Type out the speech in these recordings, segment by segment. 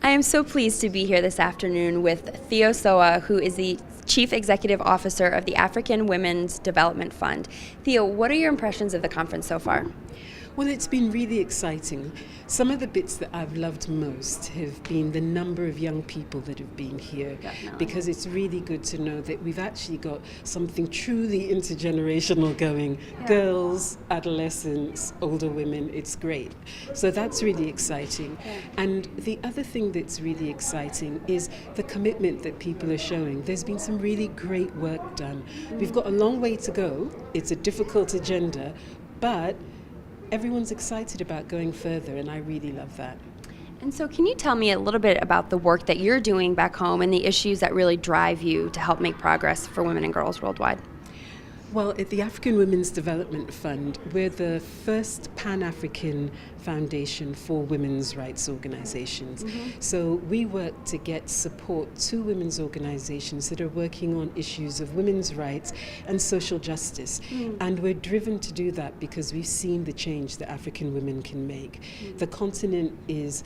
I am so pleased to be here this afternoon with Theo Sowa, who is the Chief Executive Officer of the African Women's Development Fund. Theo, what are your impressions of the conference so far? Well, it's been really exciting. Some of the bits that I've loved most have been the number of young people that have been here. Definitely. Because it's really good to know that we've actually got something truly intergenerational going. Yeah. Girls, adolescents, older women, it's great. So that's really exciting. Yeah. And the other thing that's really exciting is the commitment that people are showing. There's been some really great work done. We've got a long way to go. It's a difficult agenda, but everyone's excited about going further, and I really love that. And so can you tell me a little bit about the work that you're doing back home and the issues that really drive you to help make progress for women and girls worldwide? Well, at the African Women's Development Fund, we're the first Pan-African foundation for women's rights organizations. So we work to get support to women's organizations that are working on issues of women's rights and social justice. And we're driven to do that because we've seen the change that African women can make. The continent is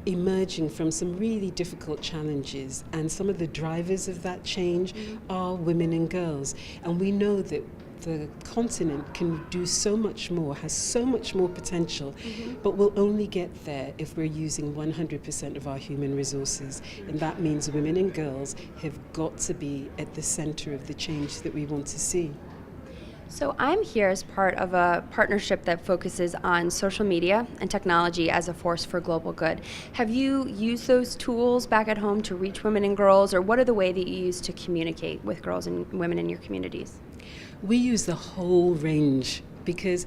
emerging from some really difficult challenges, and some of the drivers of that change are women and girls. And we know that the continent can do so much more, has so much more potential, but we'll only get there if we're using 100% of our human resources. And that means women and girls have got to be at the center of the change that we want to see. So I'm here as part of a partnership that focuses on social media and technology as a force for global good. Have you used those tools back at home to reach women and girls, or what are the way that you use to communicate with girls and women in your communities? We use the whole range because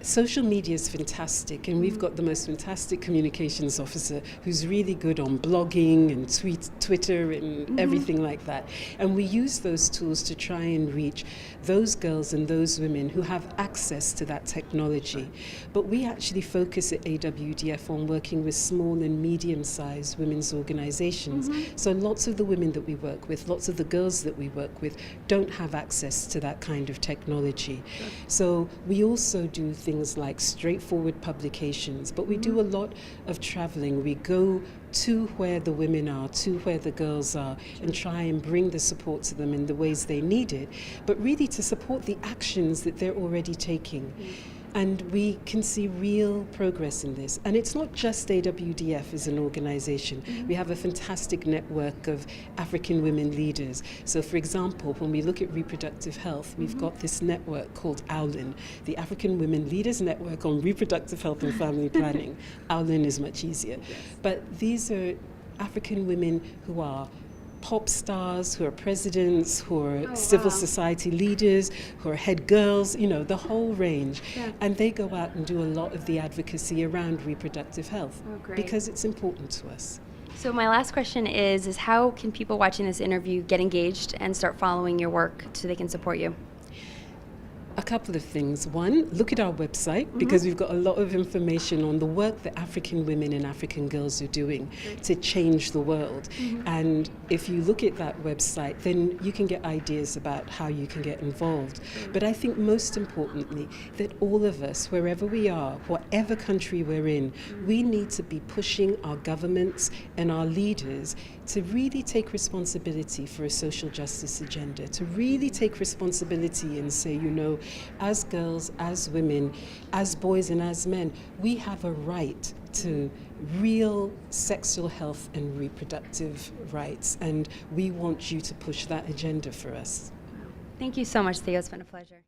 social media is fantastic, and we've got the most fantastic communications officer who's really good on blogging and Twitter and everything like that. And we use those tools to try and reach those girls and those women who have access to that technology. But we actually focus at AWDF on working with small and medium-sized women's organizations. So lots of the women that we work with, lots of the girls that we work with don't have access to that kind of technology. So we also do things like straightforward publications, but we do a lot of traveling. We go to where the women are, to where the girls are, and try and bring the support to them in the ways they need it, but really to support the actions that they're already taking. And we can see real progress in this. And it's not just AWDF as an organization. We have a fantastic network of African women leaders. So for example, when we look at reproductive health, we've got this network called AWLIN, the African Women Leaders Network on Reproductive Health and Family Planning. AWLIN is much easier. But these are African women who are pop stars, who are presidents, who are civil society leaders, who are head girls, you know, the whole range. And they go out and do a lot of the advocacy around reproductive health because it's important to us. So my last question is how can people watching this interview get engaged and start following your work so they can support you? A couple of things. One, look at our website because we've got a lot of information on the work that African women and African girls are doing to change the world. And if you look at that website, then you can get ideas about how you can get involved. But I think most importantly, that all of us, wherever we are, whatever country we're in, we need to be pushing our governments and our leaders to really take responsibility for a social justice agenda, to really take responsibility and say, you know, as girls, as women, as boys and as men, we have a right to real sexual health and reproductive rights, and we want you to push that agenda for us. Thank you so much, Theo. It's been a pleasure.